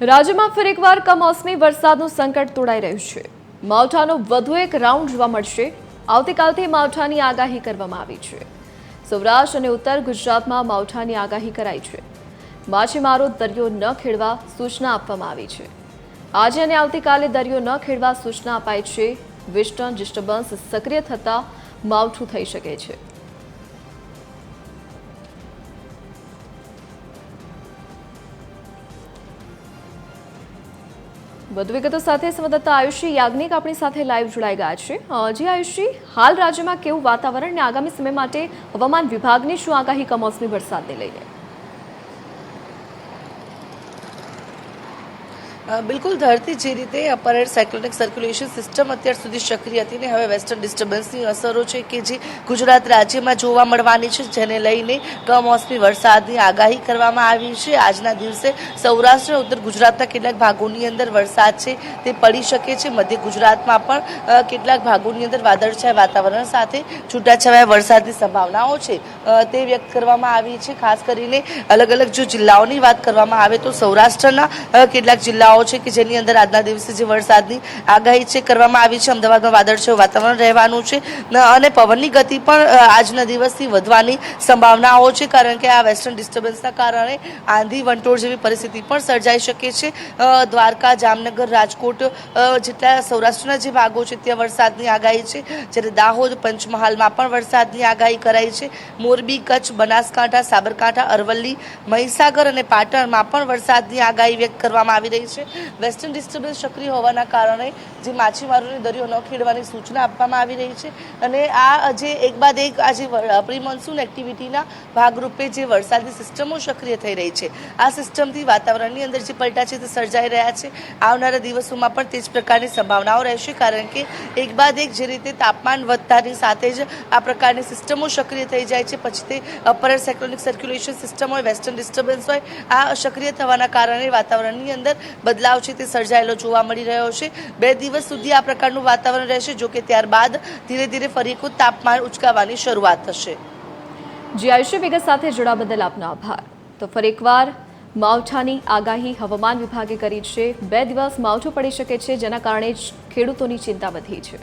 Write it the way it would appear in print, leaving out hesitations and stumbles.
રાજ્યમાં ફરી એકવાર કમોસમી વરસાદનું સંકટ તોડાઈ રહ્યું છે। માવઠાનો વધુ એક રાઉન્ડ જોવા મળશે। આવતીકાલથી માવઠાની આગાહી કરવામાં આવી છે। સૌરાષ્ટ્ર અને ઉત્તર ગુજરાતમાં માવઠાની આગાહી કરાઈ છે। માછીમારો દરિયો ન ખેડવા સૂચના આપવામાં આવી છે। આજે અને આવતીકાલે દરિયો ન ખેડવા સૂચના અપાઈ છે। વેસ્ટર્ન ડિસ્ટર્બન્સ સક્રિય થતા માવઠું થઈ શકે છે। વધુ વિગતો સાથે સંવાદદાતા આયુષી યાજ્ઞિક આપણી સાથે લાઈવ જોડાઈ ગયા છે। જી આયુષી, હાલ રાજ્યમાં કેવું વાતાવરણ અને આગામી સમય માટે હવામાન વિભાગની શું આગાહી કમોસમી વરસાદને લઈને? બિલકુલ ધરતી જે રીતે upper air cyclonic circulation system અત્યાર સુધી સક્રિય હતી ને હવે વેસ્ટર્ન ડિસ્ટર્બન્સની અસરો છે કે જે ગુજરાત રાજ્યમાં જોવા મળવાની છે, જેને લઈને કમોસમી વરસાદની આગાહી કરવામાં આવી છે। આજના દિવસે સૌરાષ્ટ્ર અને ઉત્તર ગુજરાતના કેટલાક ભાગોની અંદર વરસાદ છે તે પડી શકે છે। મધ્ય ગુજરાતમાં પણ કેટલાક ભાગોની અંદર વાદળછાયા વાતાવરણ સાથે છૂટાછવાયા વરસાદની સંભાવનાઓ છે તે વ્યક્ત કરવામાં આવી છે। ખાસ કરીને અલગ અલગ જો જિલ્લાઓની વાત કરવામાં આવે તો સૌરાષ્ટ્રના કેટલાક જિલ્લાઓ છે કે જેની અંદર આજના દિવસે જે વરસાદની આગાહી છે કરવામાં આવી છે। અમદાવાદમાં વાદળછાયું વાતાવરણ રહેવાનું છે અને પવનની ગતિ પણ આજના દિવસથી વધવાની સંભાવનાઓ છે, કારણ કે આ વેસ્ટર્ન ડિસ્ટર્બન્સના કારણે આંધી વંટોળ જેવી પરિસ્થિતિ પણ સર્જાઈ શકે છે। દ્વારકા, જામનગર, રાજકોટ જેટલા સૌરાષ્ટ્રના જે ભાગો છે ત્યાં વરસાદની આગાહી છે, જ્યારે દાહોદ, પંચમહાલમાં પણ વરસાદની આગાહી કરાઈ છે। મોરબી, કચ્છ, બનાસકાંઠા, સાબરકાંઠા, અરવલ્લી, મહીસાગર અને પાટણમાં પણ વરસાદની આગાહી વ્યક્ત કરવામાં આવી રહી છે। વેસ્ટર્ન ડિસ્ટર્બન્સ સક્રિય હોવાના કારણે જે માછીમારોને દરિયો ન ખેડવાની સૂચના આપવામાં આવી રહી છે અને આ જે એક બાદ એક આજે પ્રી મોન્સૂન એક્ટિવિટીના ભાગરૂપે જે વરસાદી સિસ્ટમો સક્રિય થઈ રહી છે, આ સિસ્ટમથી વાતાવરણની અંદર જે પલટા છે તે સર્જાઈ રહ્યા છે। આવનારા દિવસોમાં પણ તે જ પ્રકારની સંભાવનાઓ રહેશે, કારણ કે એક બાદ એક જે રીતે તાપમાન વધતાની સાથે જ આ પ્રકારની સિસ્ટમો સક્રિય થઈ જાય છે, પછી તે upper air cyclonic circulation system હોય, વેસ્ટર્ન ડિસ્ટર્બન્સ હોય, આ સક્રિય થવાના કારણે વાતાવરણની અંદર બદલાવ છે તે સર્જાયેલો જોવા મળી રહ્યો છે। 2 દિવસ સુધી આ પ્રકારનું વાતાવરણ રહેશે, જો કે ત્યારબાદ ધીરે ધીરે ફરી એક તાપમાન ઉચકાવાની શરૂઆત થશે। જી આયુષી, વિગત સાથે જોડાવા બદલ આપનો આભાર। તો ફરી એકવાર માવઠાની આગાહી હવામાન વિભાગે કરી છે। 2 દિવસ માવઠું પડી શકે છે, જેના કારણે ખેડૂતોની ચિંતા વધી છે।